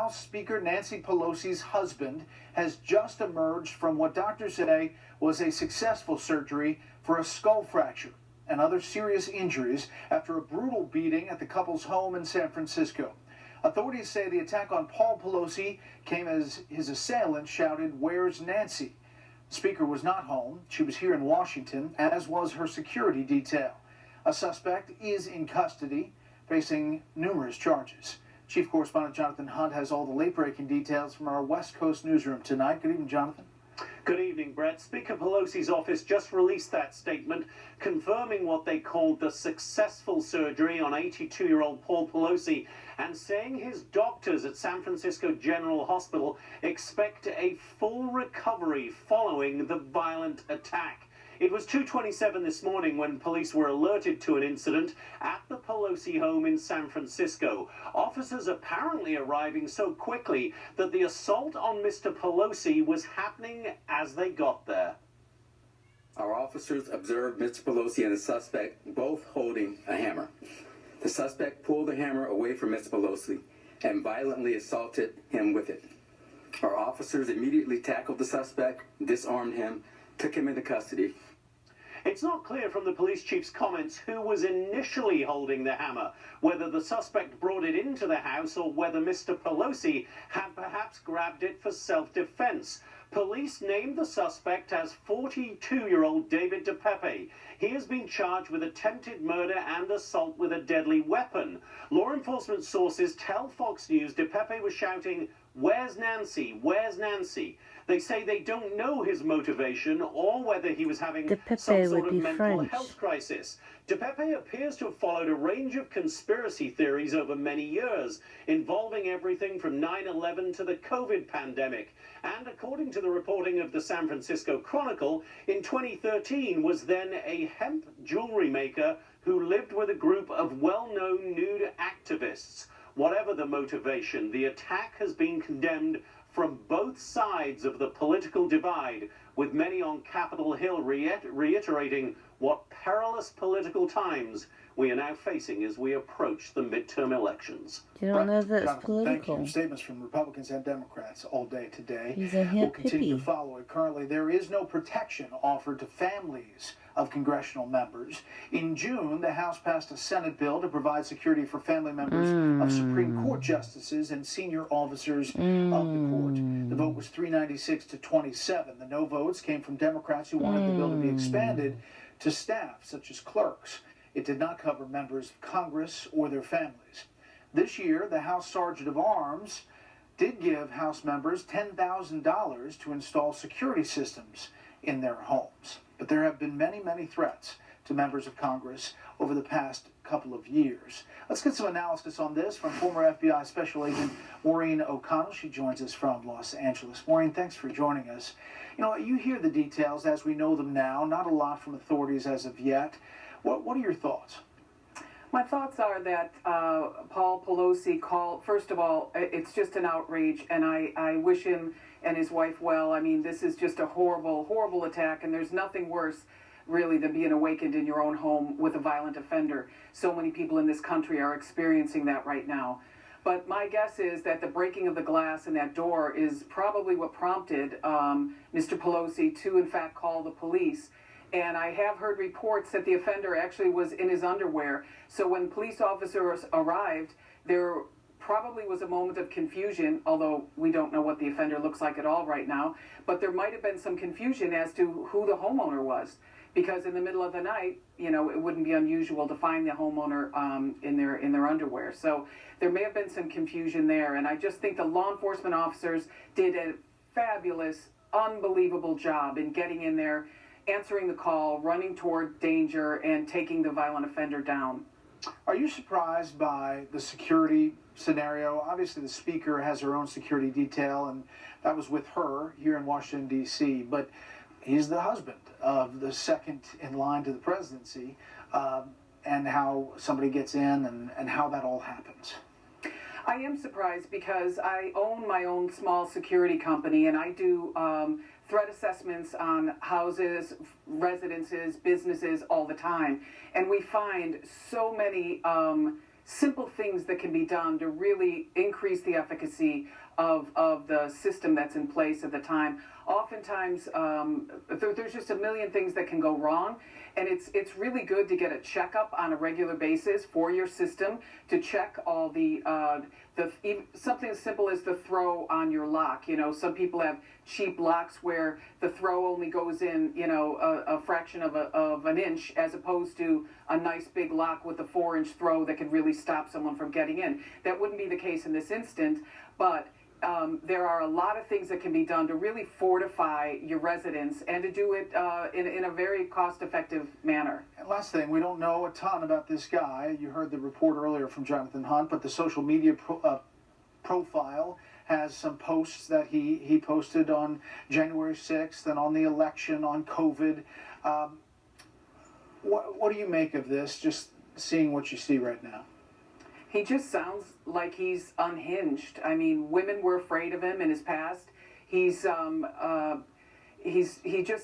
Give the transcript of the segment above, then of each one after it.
House Speaker Nancy Pelosi's husband has just emerged from what doctors say was a successful surgery for a skull fracture and other serious injuries after a brutal beating at the couple's home in San Francisco. Authorities say the attack on Paul Pelosi came as his assailant shouted, "Where's Nancy?" The speaker was not home. She was here in Washington, as was her security detail. A suspect is in custody, facing numerous charges. Chief Correspondent Jonathan Hunt has all the late-breaking details from our West Coast newsroom tonight. Good evening, Jonathan. Good evening, Brett. Speaker Pelosi's office just released that statement confirming what they called the successful surgery on 82-year-old Paul Pelosi and saying his doctors at San Francisco General Hospital expect a full recovery following the violent attack. It was 2:27 this morning when police were alerted to an incident at the Pelosi home in San Francisco. Officers apparently arriving so quickly that the assault on Mr. Pelosi was happening as they got there. Our officers observed Mr. Pelosi and the suspect both holding a hammer. The suspect pulled the hammer away from Mr. Pelosi and violently assaulted him with it. Our officers immediately tackled the suspect, disarmed him, took him into custody. It's not clear from the police chief's comments who was initially holding the hammer, whether the suspect brought it into the house or whether Mr. Pelosi had perhaps grabbed it for self-defense. Police named the suspect as 42-year-old David DePepe. He has been charged with attempted murder and assault with a deadly weapon. Law enforcement sources tell Fox News DePepe was shouting, "Where's Nancy? Where's Nancy?" They say they don't know his motivation or whether he was having some sort of mental health crisis. DePepe appears to have followed a range of conspiracy theories over many years, involving everything from 9/11 to the COVID pandemic. And according to the reporting of the San Francisco Chronicle, in 2013 was then a hemp jewelry maker who lived with a group of well-known nude activists. Whatever the motivation, the attack has been condemned from both sides of the political divide, with many on Capitol Hill reiterating what perilous political times we are now facing as we approach the midterm elections. You don't know that it's political. Thank you. Statements from Republicans and Democrats all day today. He's a hip We'll continue hippie. to follow it. Currently, there is no protection offered to families of congressional members. In June, the House passed a Senate bill to provide security for family members of Supreme Court justices and senior officers of the court. The vote was 396 to 27. The no votes came from Democrats who wanted the bill to be expanded to staff, such as clerks. It did not cover members of Congress or their families. This year, the House Sergeant of Arms did give House members $10,000 to install security systems in their homes. But there have been many, many threats to members of Congress over the past couple of years. Let's get some analysis on this from former FBI Special Agent Maureen O'Connell. She joins us from Los Angeles. Maureen, thanks for joining us. You know, you hear the details as we know them now, not a lot from authorities as of yet. What are your thoughts? My thoughts are that Paul Pelosi called, first of all, it's just an outrage, and I wish him and his wife well. I mean, this is just a horrible, horrible attack, and there's nothing worse, really, than being awakened in your own home with a violent offender. So many people in this country are experiencing that right now. But my guess is that the breaking of the glass in that door is probably what prompted Mr. Pelosi to, in fact, call the police. And I have heard reports that the offender actually was in his underwear. So when police officers arrived, there probably was a moment of confusion, although we don't know what the offender looks like at all right now. But there might have been some confusion as to who the homeowner was. Because in the middle of the night, you know, it wouldn't be unusual to find the homeowner in their underwear. So there may have been some confusion there. And I just think the law enforcement officers did a fabulous, unbelievable job in getting in there, answering the call, running toward danger, and taking the violent offender down. Are you surprised by the security scenario? Obviously, the speaker has her own security detail, and that was with her here in Washington, D.C., but he's the husband of the second in line to the presidency, and how somebody gets in and how that all happens. I am surprised because I own my own small security company, and I do threat assessments on houses, residences, businesses all the time. And we find so many simple things that can be done to really increase the efficacy of the system that's in place at the time. Oftentimes, there's just a million things that can go wrong, and it's really good to get a checkup on a regular basis for your system to check all the something as simple as the throw on your lock. You know, some people have cheap locks where the throw only goes in, you know, a fraction of an inch, as opposed to a nice big lock with a 4-inch throw that could really stop someone from getting in. That wouldn't be the case in this instant, but there are a lot of things that can be done to really fortify your residence and to do it in a very cost-effective manner. And last thing, we don't know a ton about this guy. You heard the report earlier from Jonathan Hunt, but the social media profile has some posts that he posted on January 6th and on the election, on COVID. What do you make of this, just seeing what you see right now? He just sounds like he's unhinged. I mean, women were afraid of him in his past. He just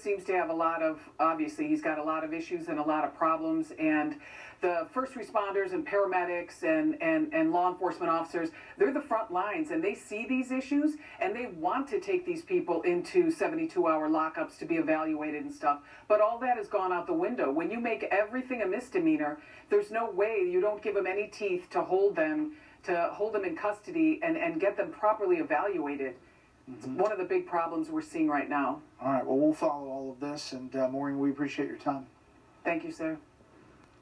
seems to have a lot of, obviously he's got a lot of issues and a lot of problems, and the first responders and paramedics and law enforcement officers, they're the front lines, and they see these issues and they want to take these people into 72-hour lockups to be evaluated and stuff, but all that has gone out the window. When you make everything a misdemeanor, there's no way, you don't give them any teeth to hold them in custody and get them properly evaluated. It's one of the big problems we're seeing right now. All right, well, we'll follow all of this, and Maureen, we appreciate your time. Thank you, sir.